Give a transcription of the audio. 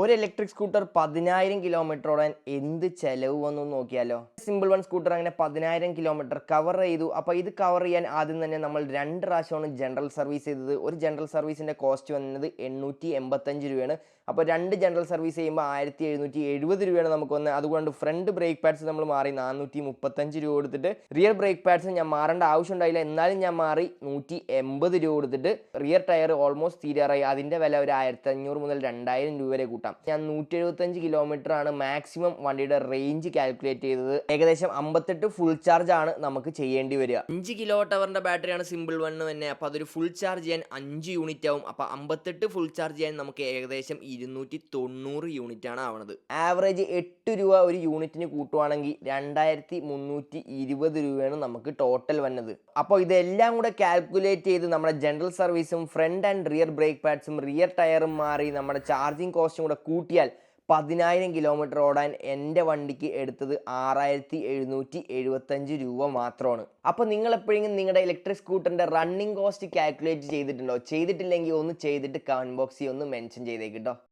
ഒരു electric scooter 10,000 kilometre ഓടാൻ എന്ത് ചെലവ് വന്നു നോക്കിയാലോ. സിമ്പിൾ വൺ സ്കൂട്ടർ അങ്ങനെ 10,000 കിലോമീറ്റർ കവർ ചെയ്തു. അപ്പോൾ ഇത് കവർ ചെയ്യാൻ ആദ്യം തന്നെ നമ്മൾ 2 പ്രാവശ്യമാണ് ജനറൽ സർവീസ് ചെയ്തത്. ഒരു ജനറൽ സർവീസിൻ്റെ കോസ്റ്റ് വന്നത് 885 രൂപയാണ്. അപ്പോൾ 2 ജനറൽ സർവീസ് ചെയ്യുമ്പോൾ 1770 രൂപയാണ് നമുക്ക് വന്നത്. അതുകൊണ്ട് ഫ്രണ്ട് ബ്രേക്ക് പാഡ്സ് നമ്മൾ മാറി 435 രൂപ കൊടുത്തിട്ട്, റിയർ ബ്രേക്ക് പാഡ്സ് ഞാൻ മാറേണ്ട ആവശ്യം ഉണ്ടായില്ല, എന്നാലും ഞാൻ മാറി 180 രൂപ കൊടുത്തിട്ട്. റിയർ ടയർ ഓൾമോസ്റ്റ് തീരാറായി, അതിൻ്റെ വില ഒരു 1500 മുതൽ 2000 രൂപ വരെ കൂട്ടാം. ഞാൻ 175 കിലോമീറ്റർ ആണ് മാക്സിമം വണ്ടിയുടെ റേഞ്ച് കാൽക്കുലേറ്റ് ചെയ്തത്. ഏകദേശം 58 ഫുൾ ചാർജ് ആണ് നമുക്ക് ചെയ്യേണ്ടി വരിക. 5 കിലോ വാട്ട് അവറിന്റെ ബാറ്ററിയാണ് സിമ്പിൾ വണ്ണ് തന്നെ. അപ്പോൾ അതൊരു ഫുൾ ചാർജ് ചെയ്യാൻ 5 യൂണിറ്റ് ആവും. അപ്പോൾ 58 ഫുൾ ചാർജ് ചെയ്യാൻ നമുക്ക് ഏകദേശം 290 യൂണിറ്റ് ആണ് ആവണത്. ആവറേജ് 8 രൂപ ഒരു യൂണിറ്റിന് കൂട്ടുവാണെങ്കിൽ 2320 രൂപയാണ് നമുക്ക് ടോട്ടൽ വന്നത്. അപ്പോൾ ഇതെല്ലാം കൂടെ കാൽക്കുലേറ്റ് ചെയ്ത് നമ്മുടെ ജനറൽ സർവീസും ഫ്രണ്ട് ആൻഡ് റിയർ ബ്രേക്ക് പാഡ്സും റിയർ ടയറും മാറി നമ്മുടെ ചാർജിങ് കോസ്റ്റും കൂടെ കൂട്ടിയാൽ 10,000 കിലോമീറ്റർ ഓടാൻ എൻ്റെ വണ്ടിക്ക് എടുത്തത് 6775 രൂപ മാത്രമാണ്. അപ്പോൾ നിങ്ങൾ എപ്പോഴെങ്കിലും നിങ്ങളുടെ ഇലക്ട്രിക് സ്കൂട്ടറിൻ്റെ റണ്ണിങ് കോസ്റ്റ് കാൽക്കുലേറ്റ് ചെയ്തിട്ടുണ്ടോ? ചെയ്തിട്ടില്ലെങ്കിൽ ഒന്ന് ചെയ്തിട്ട് കമൻറ്റ് ബോക്സിൽ ഒന്ന് മെൻഷൻ ചെയ്തേക്കിട്ടോ.